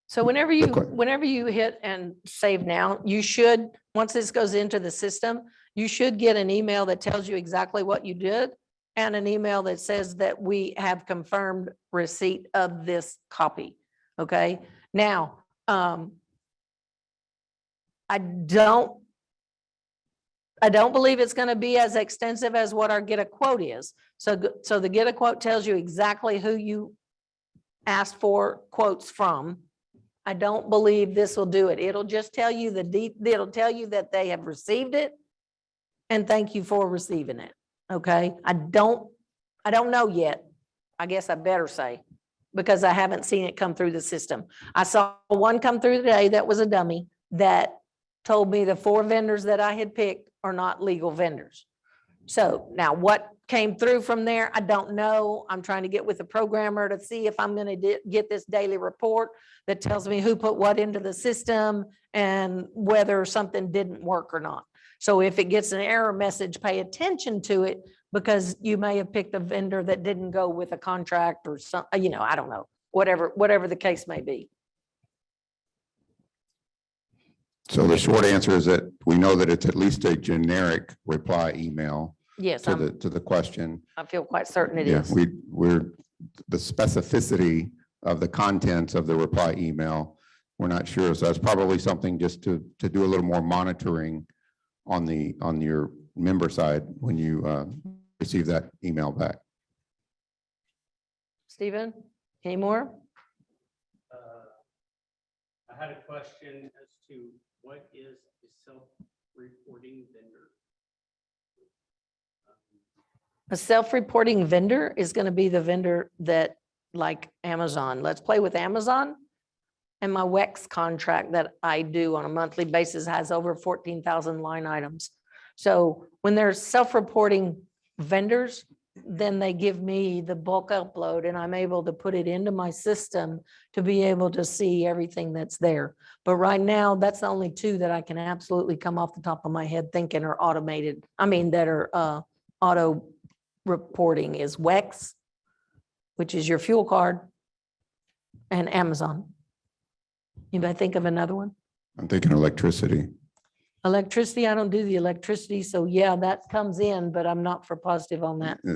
So que- whenever you hit and save now, you should, once this goes into the system, you should get an email that tells you exactly what you did and an email that says that we have confirmed receipt of this copy. Okay, now, I don't believe it's going to be as extensive as what our get a quote is. So the get a quote tells you exactly who you asked for quotes from. I don't believe this will do it. It'll just tell you it'll tell you that they have received it and thank you for receiving it. Okay, I don't know yet. I guess I better say, because I haven't seen it come through the system. I saw one come through today that was a dummy that told me the 4 vendors that I had picked are not legal vendors. So now what came through from there, I don't know. I'm trying to get with the programmer to see if I'm going to get this daily report that tells me who put what into the system and whether something didn't work or not. So if it gets an error message, pay attention to it, because you may have picked a vendor that didn't go with a contract or something, I don't know, whatever the case may be. So the short answer is that we know that it's at least a generic reply email Yes, to the question. I feel quite certain it Yeah, is. we're the specificity of the contents of the reply email, we're not sure. So that's probably something just to do a little more monitoring on your member side when you receive that email back. Stephen, any more? I had a question as to what is a self-reporting vendor? A self-reporting vendor is going to be the vendor that, like Amazon. Let's play with Amazon. And my WEX contract that I do on a monthly basis has over 14,000 line items. So when there's self-reporting vendors, then they give me the bulk upload and I'm able to put it into my system to be able to see everything that's there. But right now, that's the only 2 that I can absolutely come off the top of my head thinking are automated. I mean, that are auto reporting is WEX, which is your fuel card, and Amazon. Anybody think of another one? I'm thinking electricity. Electricity, I don't do the electricity, so yeah, that comes in, but I'm not for positive on that. We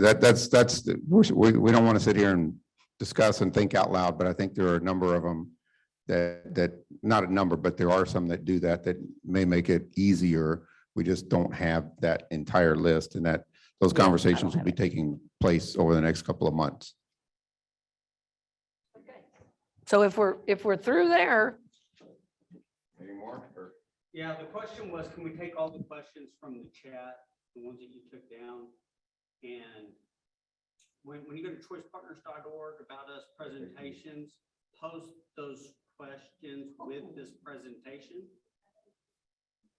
don't want to sit here and discuss and think out loud, but I think there are a number of them that not a number, but there are some that do that may make it easier. We just don't have that entire list, and that those Yeah, I conversations don't will be have taking place over the next couple of months. So if we're through there, Any more? Yeah, the question was, can we take all the questions from the chat, the ones that you took down? And when you go to choicepartners.org about us presentations, post those questions with this presentation.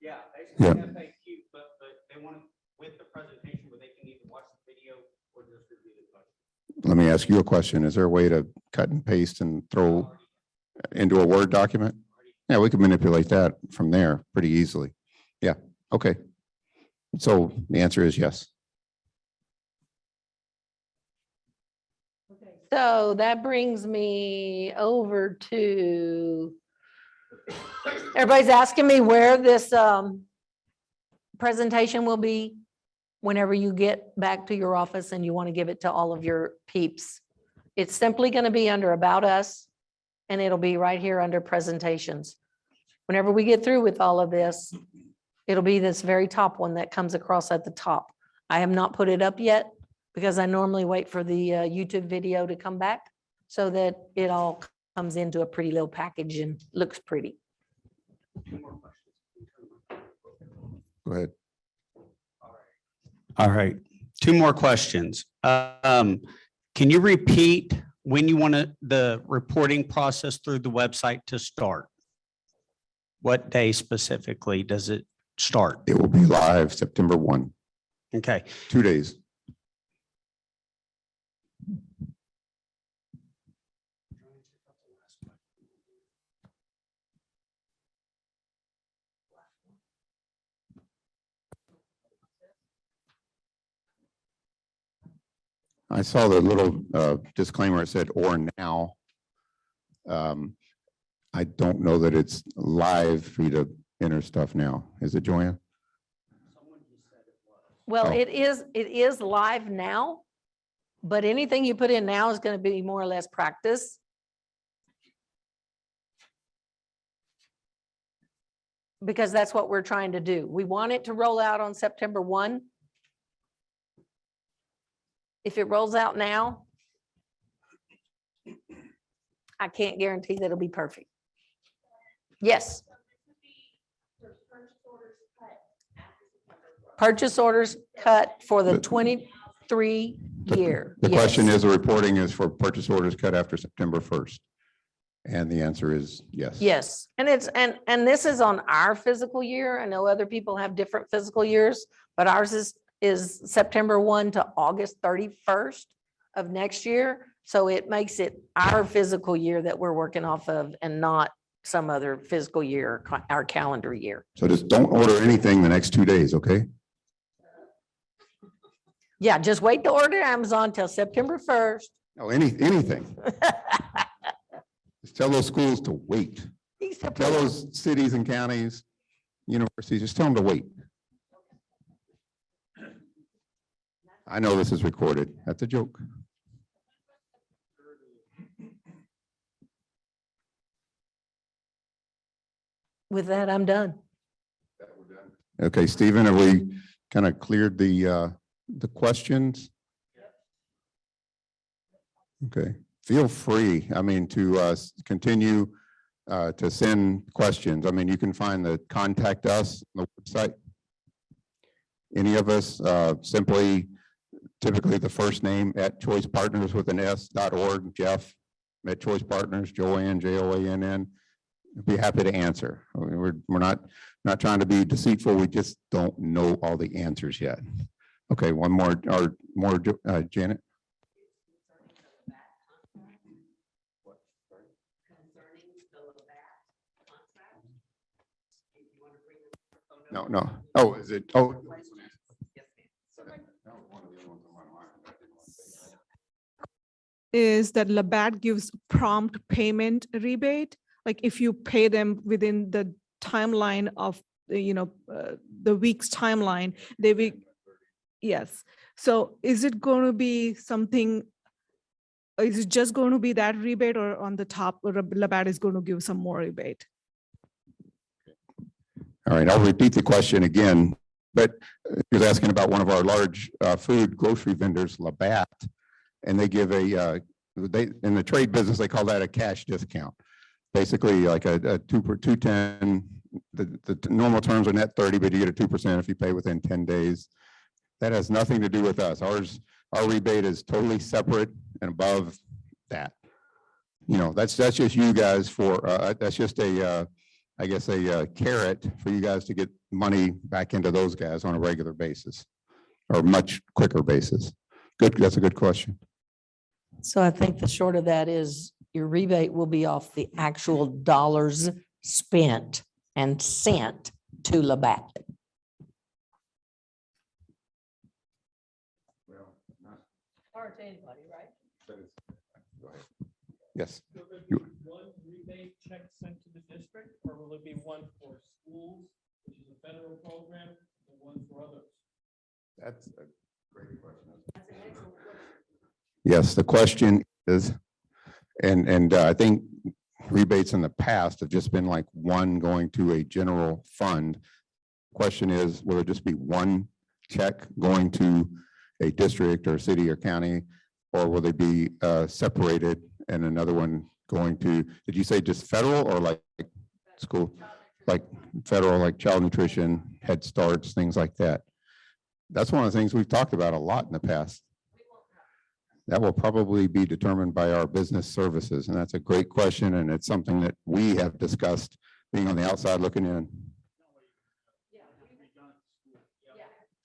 Yeah, basically FAQ, but they want it with the presentation where they can either watch the video or just review the question. Let me ask you a question. Is there a way to cut and paste and throw into a Word document? Yeah, we can manipulate that from there pretty easily. Yeah, okay. So the answer is yes. okay, So that brings me over to, everybody's asking me where this presentation will be whenever you get back to your office and you want to give it to all of your peeps. It's simply going to be under About Us, and it'll be right here under Presentations. Whenever we get through with all of this, it'll be this very top one that comes across at the top. I have not put it up yet because I normally wait for the YouTube video to come back so that it all comes into a pretty little package and looks pretty. Go ahead. All right, 2 more questions. Can you repeat when you want the reporting process through the website to start? What day specifically does it start? It will be live September 1, Okay, 2 days. I saw the little disclaimer. It said "or now." I don't know that it's live for you to enter stuff now. Is it, Joanne? Well, Oh. it is live now, but anything you put in now is going to be more or less practice. Because that's what we're trying to do. We want it to roll out on September 1. If it rolls out now, I can't guarantee that it'll be perfect. Yes. Purchase orders cut for the 23 year. The question Yes. is, the reporting is for purchase orders cut after September 1st. And the answer is yes. Yes, and it's, and this is on our physical year. I know other people have different physical years, but ours is September 1 to August 31st of next year. So it makes it our physical year that we're working off of and not some other physical year, our calendar year. So just don't order anything the next 2 days, okay? Yeah, just wait to order Amazon till September 1st. No, anything. Just tell those schools to wait. Tell those cities and counties, universities, just tell them to wait. I know this is recorded. That's a joke. With that, I'm done. Okay, Stephen, have we kind of cleared the questions? Okay, feel free, to continue to send questions. You can find the contact us on the website. Any of us, typically the first name at Choice Partners with an S.org, Jeff at Choice Partners, Joanne, Joann. Be happy to answer. We're not trying to be deceitful. We just don't know all the answers yet. Okay, one more, Janet. No. Oh, is it? Oh. Is that Labatt gives prompt payment rebate? Like if you pay them within the timeline of, the week's timeline, they will, yes. So is it going to be something, is it just going to be that rebate, or on the top, or Labatt is going to give some more rebate? All right, I'll repeat the question again, but he was asking about one of our large food grocery vendors, Labatt, and they give in the trade business, they call that a cash discount. Basically like a 2 for 210, the normal terms are net 30, but you get a 2% if you pay within 10 days. That has nothing to do with us. Our rebate is totally separate and above that. That's just you guys for, that's just I guess a carrot for you guys to get money back into those guys on a regular basis or much quicker basis. Good, that's a good question. So I think the short of that is your rebate will be off the actual dollars spent and sent to Labatt. Well, Or to anybody, right? Yes. Will there You- be one rebate check sent to the district, or will it be one for schools, which is a federal program, and one for others? That's a great question. Yes, the question is, and I think rebates in the past have just been like one going to a general fund. Question is, will it just be one check going to a district or city or county? Or will they be separated and another one going to, did you say just federal or like school? Like federal, like child nutrition, Head Starts, things like that. That's one of the things we've talked about a lot in the past. That will probably be determined by our business services. And that's a great question. And it's something that we have discussed being on the outside looking in.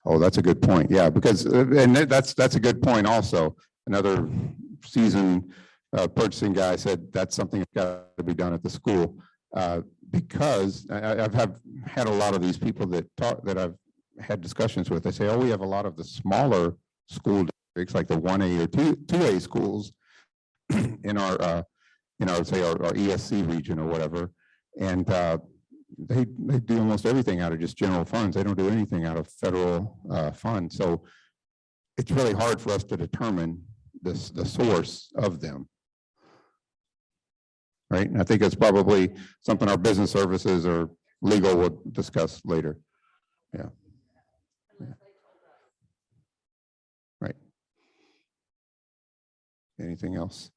Oh, that's a good point. Yeah, because, and that's a good point also. Another seasoned purchasing guy said that's something that's got to be done at the school. Because I've had a lot of these people that I've had discussions with. They say, oh, we have a lot of the smaller school districts, like the 1A or 2A schools in our, say our ESC region or whatever. And they do almost everything out of just general funds. They don't do anything out of federal funds. So it's really hard for us to determine the source of them. Right. And I think it's probably something our business services or legal will discuss later. Yeah. Right. Anything else?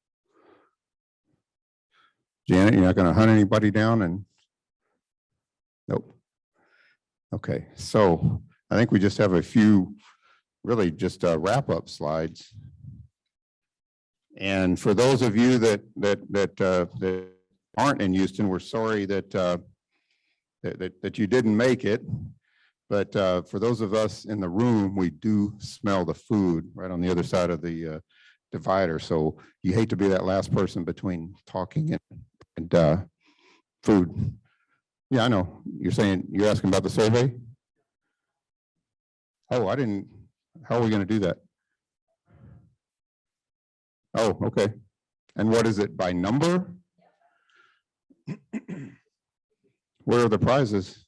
Janet, you're not going to hunt anybody down and nope. Okay, so I think we just have a few really just wrap up slides. And for those of you that aren't in Houston, we're sorry that you didn't make it. But for those of us in the room, we do smell the food right on the other side of the divider. So you hate to be that last person between talking and food. Yeah, I know. You're asking about the survey? Oh, I didn't. How are we going to do that? Oh, okay. And what is it, by number? Where are the prizes?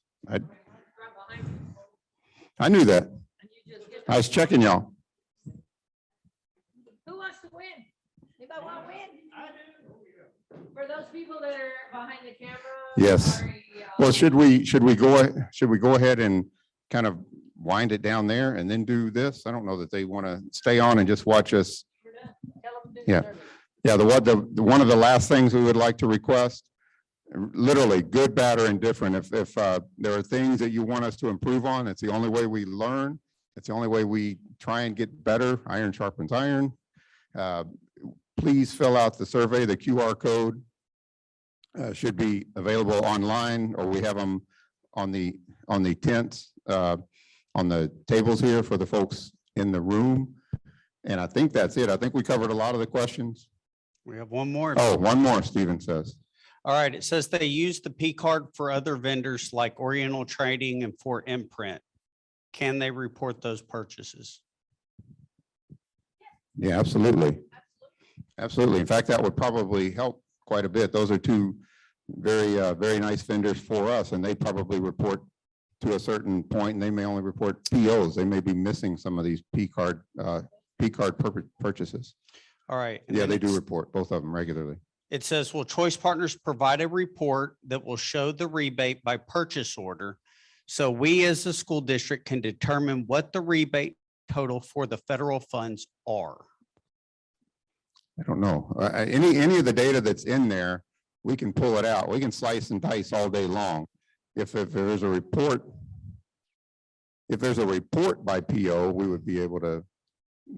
I knew that. I was checking y'all. Who wants to win? Anybody want to win? I do. For those people that are behind the camera. Yes. sorry, Well, should we go ahead and kind of wind it down there and then do this? I don't know that they want to stay on and just watch us. we're done. Tell them to do Yeah. the survey. Yeah, the one of the last things we would like to request, literally good, bad, or indifferent. If there are things that you want us to improve on, it's the only way we learn. It's the only way we try and get better. Iron sharpens iron. Please fill out the survey. The QR code should be available online, or we have them on the tents, on the tables here for the folks in the room. And I think that's it. I think we covered a lot of the questions. We have one more. Oh, one more, Stephen says. All right, it says they use the P card for other vendors like Oriental Trading and Fort Imprint. Can they report those purchases? Yeah, absolutely. Absolutely. In fact, that would probably help quite a bit. Those are two very nice vendors for us, and they probably report to a certain point, and they may only report POs. They may be missing some of these P card purchases. All right. and Yeah, then they do it's- report, both of them regularly. It says, will Choice Partners provide a report that will show the rebate by purchase order? So we as a school district can determine what the rebate total for the federal funds are. I don't know. Any of the data that's in there, we can pull it out. We can slice and dice all day long. If there's a report, by PO, we would be able to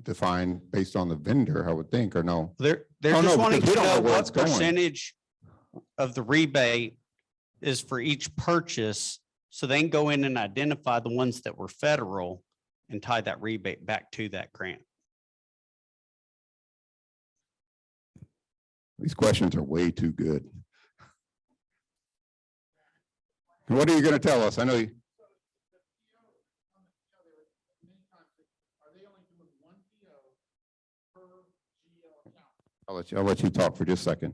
define based on the vendor, I would think, or no? They're Oh, no, just wanting because to we don't know know where it's what going. percentage of the rebate is for each purchase. So they can go in and identify the ones that were federal and tie that rebate back to that grant. These questions are way too good. What are you going to tell us? I know you. I'll let you talk for just a second.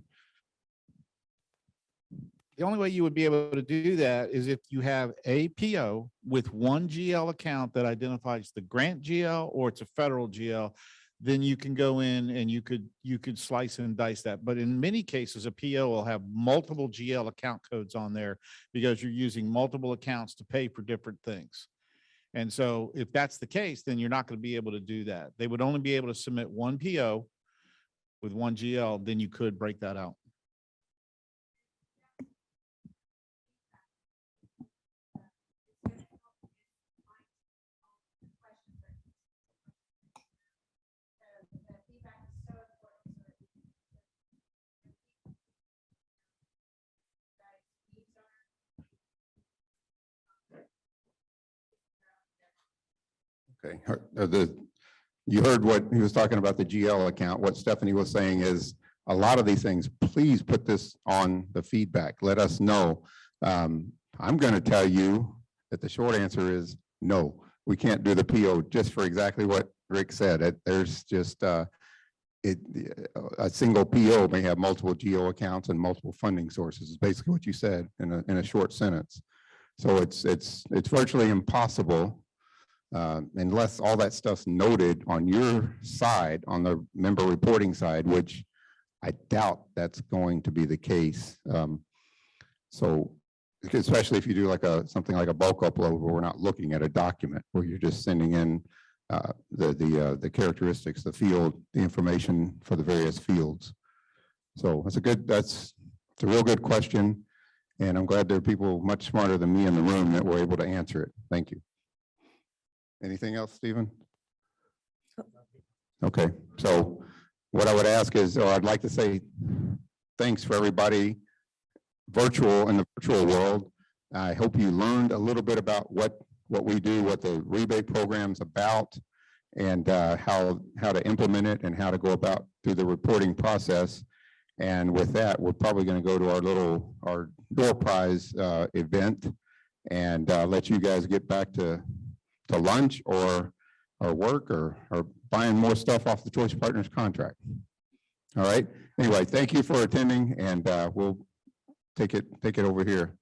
The only way you would be able to do that is if you have a PO with one GL account that identifies the grant GL or it's a federal GL, then you can go in and you could slice and dice that. But in many cases, a PO will have multiple GL account codes on there because you're using multiple accounts to pay for different things. And so if that's the case, then you're not going to be able to do that. They would only be able to submit one PO with one GL, then you could break that out. Okay, you heard what he was talking about, the GL account. What Stephanie was saying is a lot of these things, please put this on the feedback. Let us know. I'm going to tell you that the short answer is no, we can't do the PO just for exactly what Rick said. There's just a single PO may have multiple GO accounts and multiple funding sources. Is basically what you said in a short sentence. So it's virtually impossible unless all that stuff's noted on your side, on the member reporting side, which I doubt that's going to be the case. So especially if you do like something like a bulk upload where we're not looking at a document, where you're just sending in the characteristics, the field, the information for the various fields. So that's a real good question. And I'm glad there are people much smarter than me in the room that were able to answer it. Thank you. Anything else, Stephen? Okay, so what I would ask is, or I'd like to say thanks for everybody virtual in the virtual world. I hope you learned a little bit about what we do, what the rebate program's about, and how to implement it and how to go about through the reporting process. And with that, we're probably going to go to our door prize event and let you guys get back to lunch or work or buying more stuff off the Choice Partners contract. All right. Anyway, thank you for attending, and we'll take it over here.